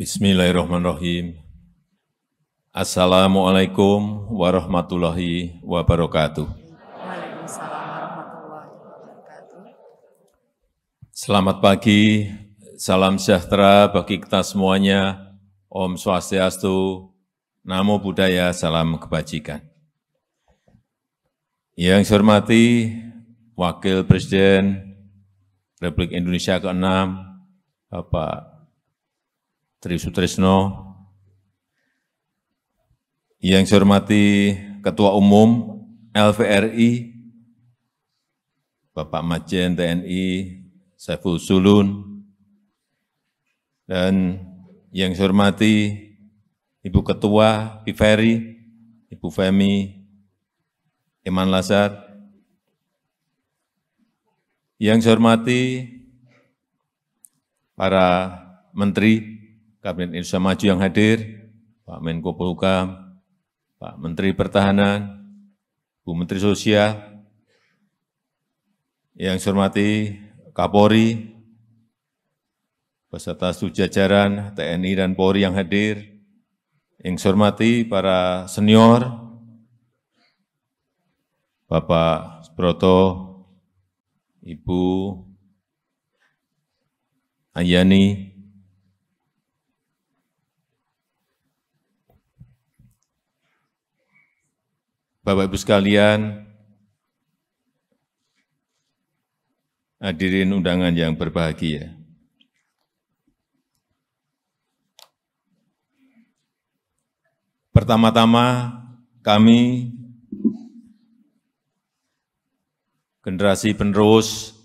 Bismillahirrahmanirrahim. Assalamualaikum warahmatullahi wabarakatuh. Waalaikumsalam warahmatullahi wabarakatuh. Selamat pagi, salam sejahtera bagi kita semuanya. Om Swastiastu, Namo Buddhaya, salam kebajikan. Yang saya hormati Wakil Presiden Republik Indonesia ke-6, Bapak Tri Sutrisno, yang saya hormati Ketua Umum LVRI, Bapak Majen TNI Saiful Sulun, dan yang saya hormati Ibu Ketua PIVERI, Ibu Femi Iman Lazar, yang saya hormati para Menteri Kabinet Indonesia Maju yang hadir, Pak Menko Polhukam, Pak Menteri Pertahanan, Bu Menteri Sosial, yang saya hormati Kapolri, beserta seluruh jajaran TNI dan Polri yang hadir, yang saya hormati para senior, Bapak Subroto, Ibu Ayani, Bapak Ibu sekalian, hadirin undangan yang berbahagia. Pertama-tama kami, generasi penerus,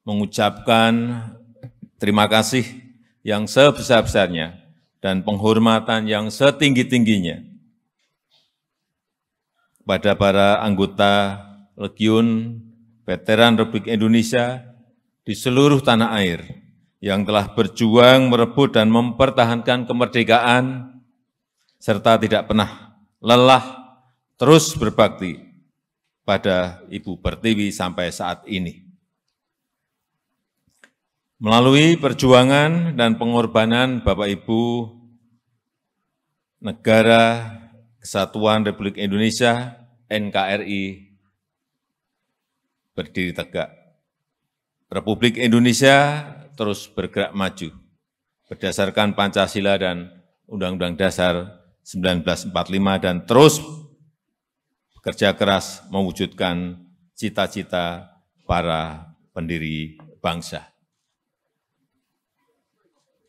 mengucapkan terima kasih yang sebesar-besarnya dan penghormatan yang setinggi-tingginya kepada para anggota Legiun Veteran Republik Indonesia di seluruh tanah air yang telah berjuang merebut dan mempertahankan kemerdekaan serta tidak pernah lelah terus berbakti pada Ibu Pertiwi sampai saat ini. Melalui perjuangan dan pengorbanan Bapak Ibu, Negara Kesatuan Republik Indonesia, NKRI, berdiri tegak. Republik Indonesia terus bergerak maju, berdasarkan Pancasila dan Undang-Undang Dasar 1945, dan terus bekerja keras mewujudkan cita-cita para pendiri bangsa.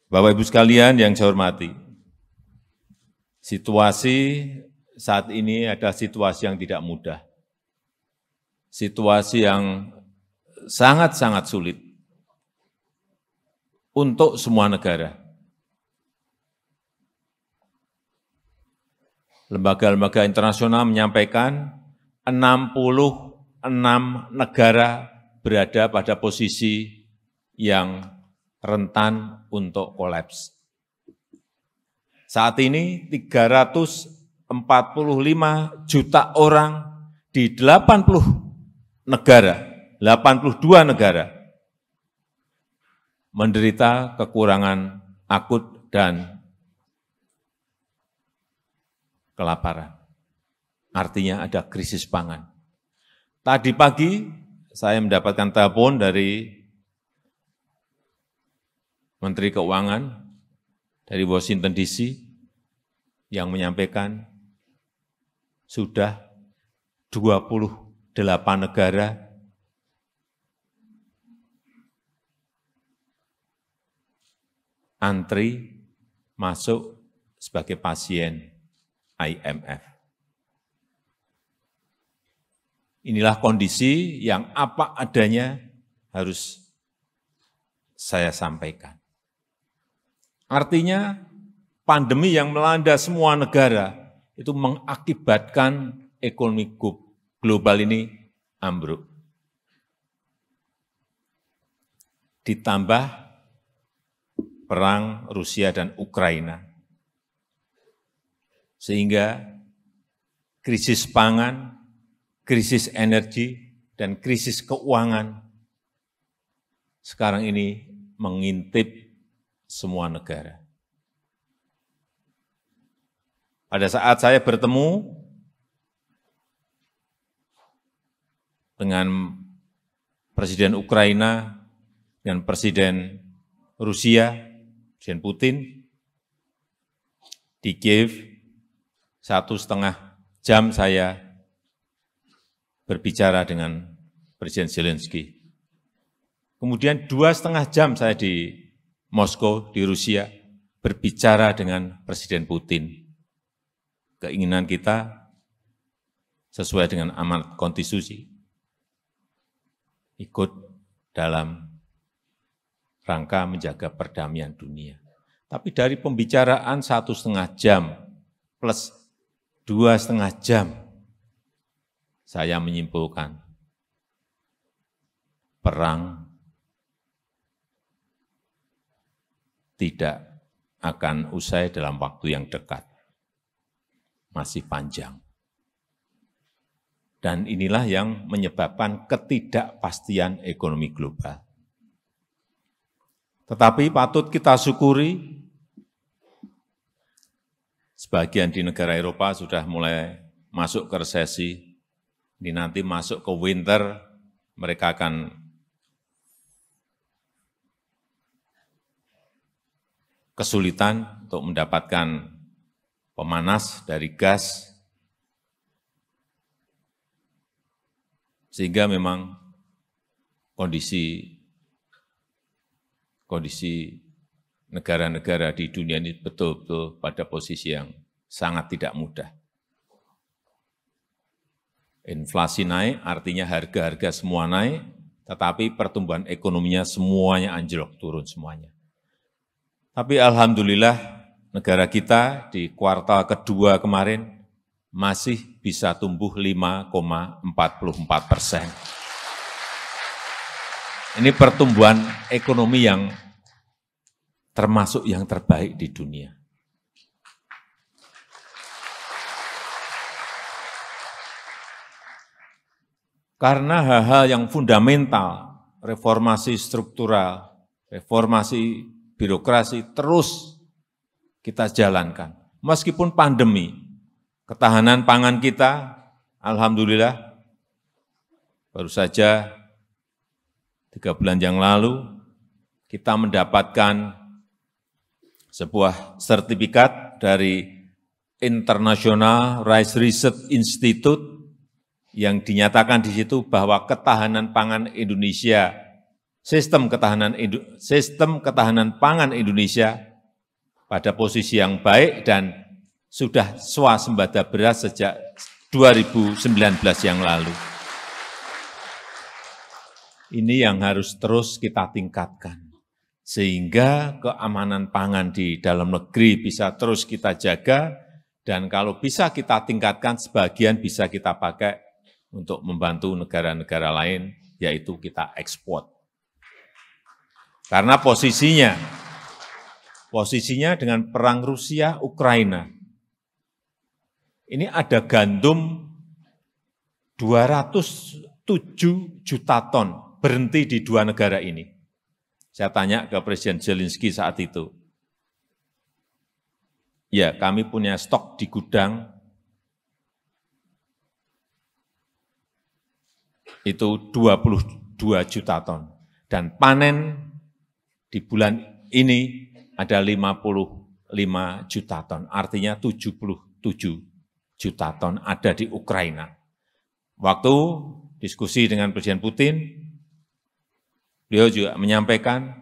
Bapak Ibu sekalian yang saya hormati, situasi saat ini adalah situasi yang tidak mudah. Situasi yang sangat-sangat sulit untuk semua negara. Lembaga-lembaga internasional menyampaikan 66 negara berada pada posisi yang rentan untuk kolaps. Saat ini 345 juta orang di 82 negara menderita kekurangan akut dan kelaparan. Artinya ada krisis pangan. Tadi pagi saya mendapatkan telepon dari Menteri Keuangan dari Washington DC yang menyampaikan sudah 28 negara antri masuk sebagai pasien IMF. Inilah kondisi yang apa adanya harus saya sampaikan. Artinya pandemi yang melanda semua negara itu mengakibatkan ekonomi global ini ambruk. Ditambah perang Rusia dan Ukraina. Sehingga krisis pangan, krisis energi, dan krisis keuangan sekarang ini mengintip semua negara. Pada saat saya bertemu dengan Presiden Ukraina dan Presiden Rusia, Presiden Putin, di Kiev, 1,5 jam saya berbicara dengan Presiden Zelensky. Kemudian 2,5 jam saya di Moskow, di Rusia, berbicara dengan Presiden Putin. Keinginan kita sesuai dengan amanat konstitusi, ikut dalam rangka menjaga perdamaian dunia. Tapi dari pembicaraan 1,5 jam plus 2,5 jam, saya menyimpulkan perang tidak akan usai dalam waktu yang dekat. Masih panjang. Dan inilah yang menyebabkan ketidakpastian ekonomi global. Tetapi patut kita syukuri, sebagian di negara Eropa sudah mulai masuk ke resesi, ini nanti masuk ke winter, mereka akan kesulitan untuk mendapatkan pemanas dari gas, sehingga memang kondisi negara-negara di dunia ini betul-betul pada posisi yang sangat tidak mudah. Inflasi naik, artinya harga-harga semua naik, tetapi pertumbuhan ekonominya semuanya anjlok, turun semuanya. Tapi alhamdulillah negara kita di kuartal kedua kemarin masih bisa tumbuh 5,44%. Ini pertumbuhan ekonomi yang termasuk yang terbaik di dunia. Karena hal-hal yang fundamental, reformasi struktural, reformasi birokrasi terus kita jalankan. Meskipun pandemi, ketahanan pangan kita, alhamdulillah, baru saja 3 bulan yang lalu, kita mendapatkan sebuah sertifikat dari International Rice Research Institute yang dinyatakan di situ bahwa ketahanan pangan Indonesia, sistem ketahanan pangan Indonesia pada posisi yang baik dan sudah swasembada beras sejak 2019 yang lalu. Ini yang harus terus kita tingkatkan, sehingga keamanan pangan di dalam negeri bisa terus kita jaga, dan kalau bisa kita tingkatkan, sebagian bisa kita pakai untuk membantu negara-negara lain, yaitu kita ekspor. Karena posisinya dengan perang Rusia-Ukraina, ini ada gandum 207 juta ton berhenti di 2 negara ini. Saya tanya ke Presiden Zelensky saat itu, ya kami punya stok di gudang, itu 22 juta ton. Dan panen di bulan ini ada 55 juta ton, artinya 77 juta ton ada di Ukraina. Waktu diskusi dengan Presiden Putin, beliau juga menyampaikan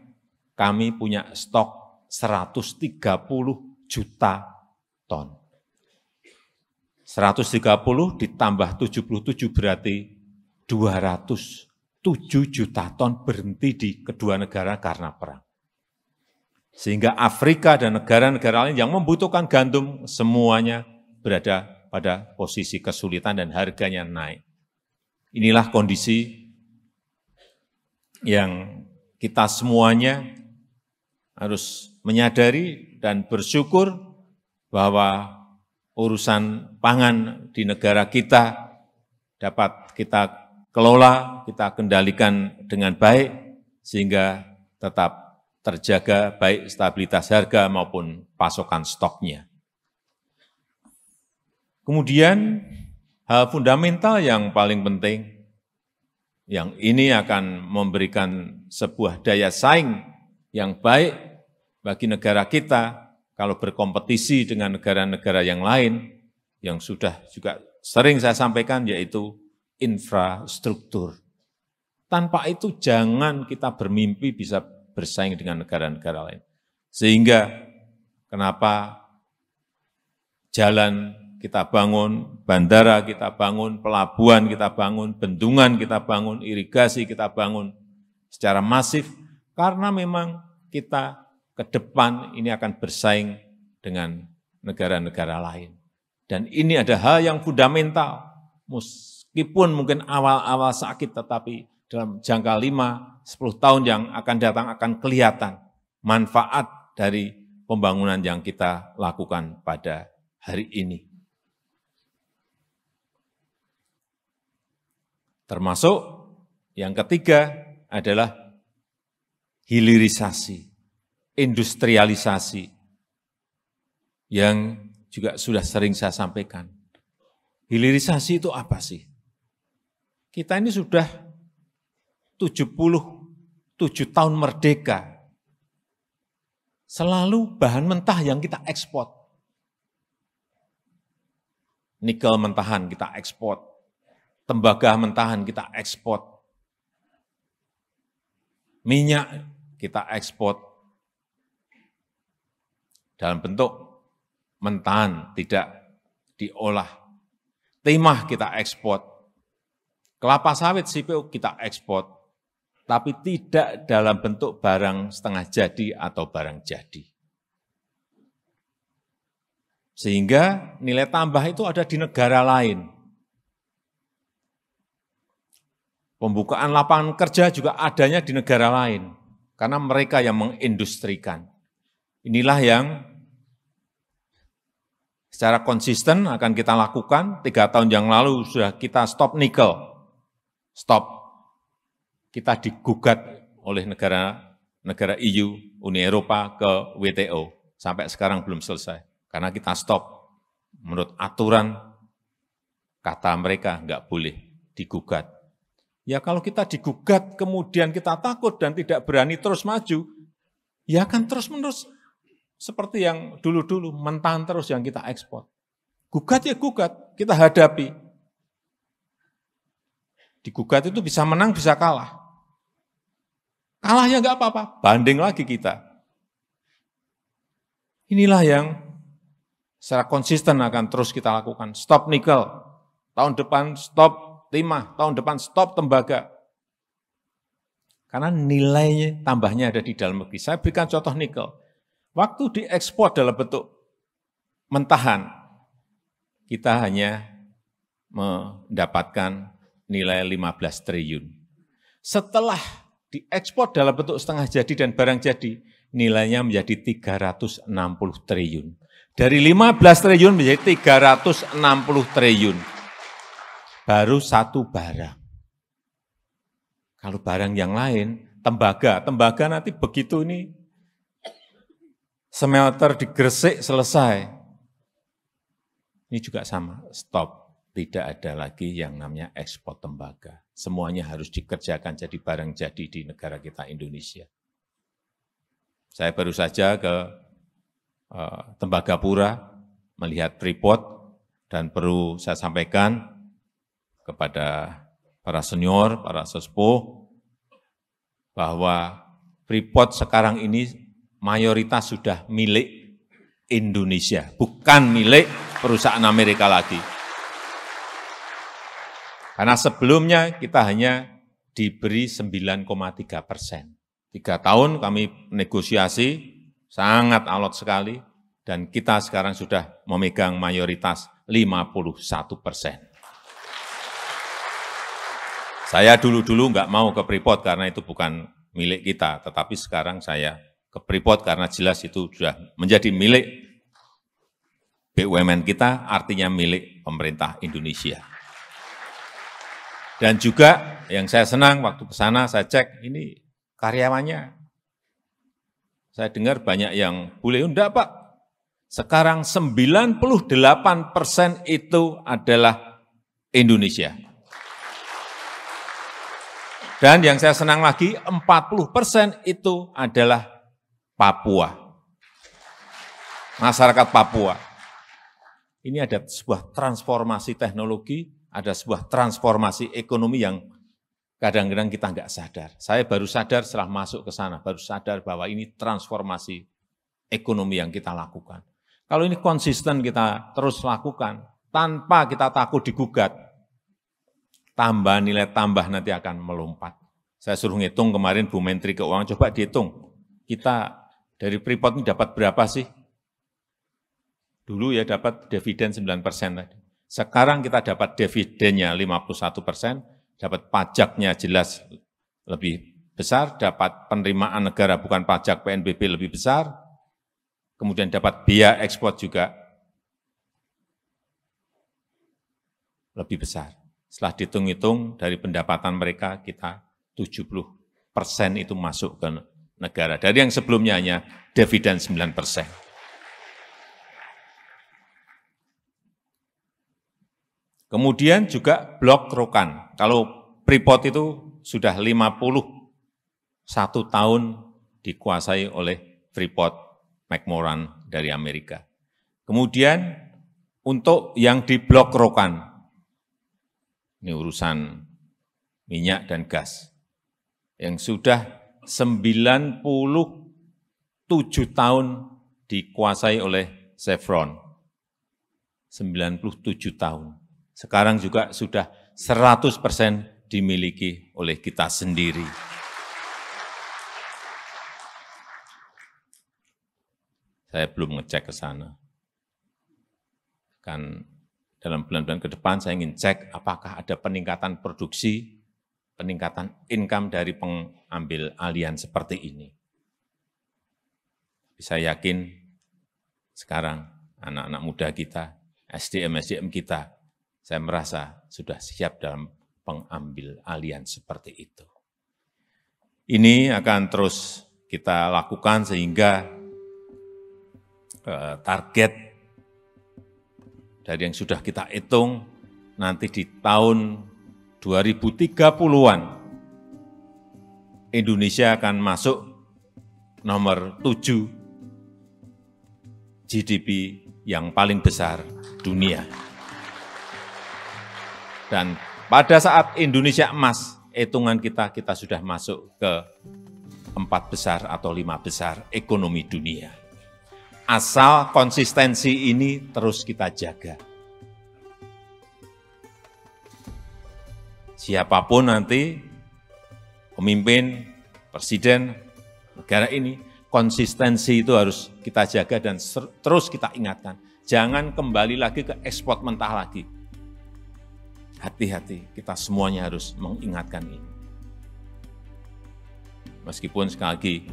kami punya stok 130 juta ton. 130 ditambah 77 berarti 207 juta ton berhenti di kedua negara karena perang. Sehingga Afrika dan negara-negara lain yang membutuhkan gandum semuanya berada pada posisi kesulitan dan harganya naik. Inilah kondisi yang kita semuanya harus menyadari dan bersyukur bahwa urusan pangan di negara kita dapat kita kelola, kita kendalikan dengan baik, sehingga tetap terjaga baik stabilitas harga maupun pasokan stoknya. Kemudian hal fundamental yang paling penting, yang ini akan memberikan sebuah daya saing yang baik bagi negara kita kalau berkompetisi dengan negara-negara yang lain, yang sudah juga sering saya sampaikan, yaitu infrastruktur. Tanpa itu jangan kita bermimpi bisa bersaing dengan negara-negara lain. Sehingga kenapa jalan kita bangun, bandara kita bangun, pelabuhan kita bangun, bendungan kita bangun, irigasi kita bangun secara masif, karena memang kita ke depan ini akan bersaing dengan negara-negara lain. Dan ini ada hal yang fundamental, meskipun mungkin awal-awal sakit, tetapi dalam jangka 5-10 tahun yang akan datang akan kelihatan manfaat dari pembangunan yang kita lakukan pada hari ini. Termasuk yang ketiga adalah hilirisasi, industrialisasi, yang juga sudah sering saya sampaikan. Hilirisasi itu apa sih? Kita ini sudah 77 tahun merdeka, selalu bahan mentah yang kita ekspor. Nikel mentahan kita ekspor, tembaga mentahan kita ekspor, minyak kita ekspor dalam bentuk mentahan, tidak diolah. Timah kita ekspor, kelapa sawit CPO kita ekspor, tapi tidak dalam bentuk barang setengah jadi atau barang jadi. Sehingga nilai tambah itu ada di negara lain. Pembukaan lapangan kerja juga adanya di negara lain, karena mereka yang mengindustrikan. Inilah yang secara konsisten akan kita lakukan. 3 tahun yang lalu sudah kita stop nikel, stop. Kita digugat oleh negara EU, Uni Eropa ke WTO. Sampai sekarang belum selesai, karena kita stop. Menurut aturan, kata mereka nggak boleh digugat. Ya kalau kita digugat, kemudian kita takut dan tidak berani terus maju, ya akan terus-menerus seperti yang dulu-dulu, mentahan terus yang kita ekspor. Gugat ya gugat, kita hadapi. Digugat itu bisa menang, bisa kalah. Kalah ya nggak apa-apa, banding lagi kita. Inilah yang secara konsisten akan terus kita lakukan. Stop nikel, tahun depan stop timah, tahun depan stop tembaga. Karena nilainya tambahnya ada di dalam negeri. Saya berikan contoh nikel. Waktu diekspor dalam bentuk mentahan, kita hanya mendapatkan nilai 15 triliun. Setelah diekspor dalam bentuk setengah jadi dan barang jadi, nilainya menjadi 360 triliun. Dari 15 triliun menjadi 360 triliun. Baru satu barang. Kalau barang yang lain, tembaga nanti begitu ini smelter di Gresik selesai. Ini juga sama, stop. Tidak ada lagi yang namanya ekspor tembaga. Semuanya harus dikerjakan jadi barang jadi di negara kita Indonesia. Saya baru saja ke Tembagapura melihat Freeport dan perlu saya sampaikan kepada para senior, para sesepuh, bahwa Freeport sekarang ini mayoritas sudah milik Indonesia, bukan milik perusahaan Amerika lagi. Karena sebelumnya kita hanya diberi 9,3%. 3 tahun kami negosiasi, sangat alot sekali, dan kita sekarang sudah memegang mayoritas 51%. Saya dulu-dulu nggak mau ke Freeport karena itu bukan milik kita, tetapi sekarang saya ke Freeport karena jelas itu sudah menjadi milik BUMN kita, artinya milik pemerintah Indonesia. Dan juga yang saya senang waktu ke sana saya cek ini karyawannya Saya dengar banyak yang boleh, enggak Pak. Sekarang 98% itu adalah Indonesia. Dan yang saya senang lagi, 40% itu adalah Papua. Masyarakat Papua. Ini ada sebuah transformasi teknologi, ada sebuah transformasi ekonomi yang kadang-kadang kita nggak sadar. Saya baru sadar setelah masuk ke sana, baru sadar bahwa ini transformasi ekonomi yang kita lakukan. Kalau ini konsisten kita terus lakukan, tanpa kita takut digugat, tambah nilai tambah nanti akan melompat. Saya suruh ngitung kemarin Bu Menteri Keuangan, coba dihitung. Kita dari Freeport ini dapat berapa sih? Dulu ya dapat dividen 9% tadi. Sekarang kita dapat dividennya 51%, dapat pajaknya jelas lebih besar, dapat penerimaan negara bukan pajak PNBP lebih besar, kemudian dapat biaya ekspor juga lebih besar. Setelah dihitung-hitung dari pendapatan mereka, kita 70% itu masuk ke negara. Dari yang sebelumnya hanya dividen 9%. Kemudian juga Blok Rokan. Kalau Freeport itu sudah 51 tahun dikuasai oleh Freeport McMoran dari Amerika. Kemudian untuk yang di Blok Rokan, ini urusan minyak dan gas, yang sudah 97 tahun dikuasai oleh Chevron. 97 tahun. Sekarang juga sudah 100% dimiliki oleh kita sendiri. Saya belum ngecek ke sana. Kan dalam bulan-bulan ke depan saya ingin cek apakah ada peningkatan produksi, peningkatan income dari pengambil alian seperti ini. Saya yakin sekarang anak-anak muda kita, SDM kita, saya merasa sudah siap dalam pengambil alian seperti itu. Ini akan terus kita lakukan sehingga target dari yang sudah kita hitung nanti di tahun 2030-an Indonesia akan masuk nomor 7 GDP yang paling besar dunia. Dan pada saat Indonesia emas, hitungan kita sudah masuk ke 4 besar atau 5 besar ekonomi dunia. Asal konsistensi ini terus kita jaga. Siapapun nanti pemimpin, presiden negara ini, konsistensi itu harus kita jaga dan terus kita ingatkan. Jangan kembali lagi ke ekspor mentah lagi. Hati-hati, kita semuanya harus mengingatkan ini. Meskipun sekali lagi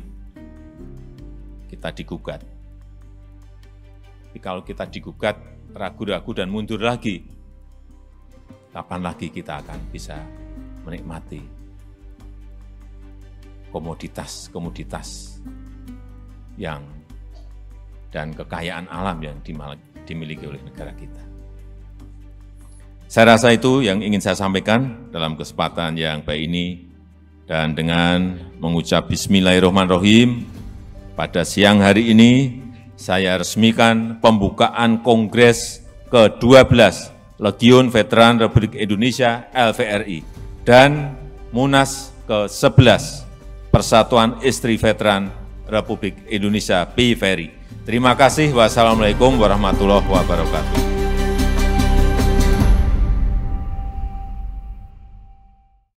kita digugat. Tapi kalau kita digugat, ragu-ragu dan mundur lagi, kapan lagi kita akan bisa menikmati komoditas-komoditas yang dan kekayaan alam yang dimiliki oleh negara kita. Saya rasa itu yang ingin saya sampaikan dalam kesempatan yang baik ini. Dan dengan mengucap Bismillahirrahmanirrahim, pada siang hari ini saya resmikan pembukaan Kongres ke-12 Legiun Veteran Republik Indonesia LVRI dan Munas ke-11 Persatuan Istri Veteran Republik Indonesia PIVERI. Terima kasih. Wassalamualaikum warahmatullahi wabarakatuh.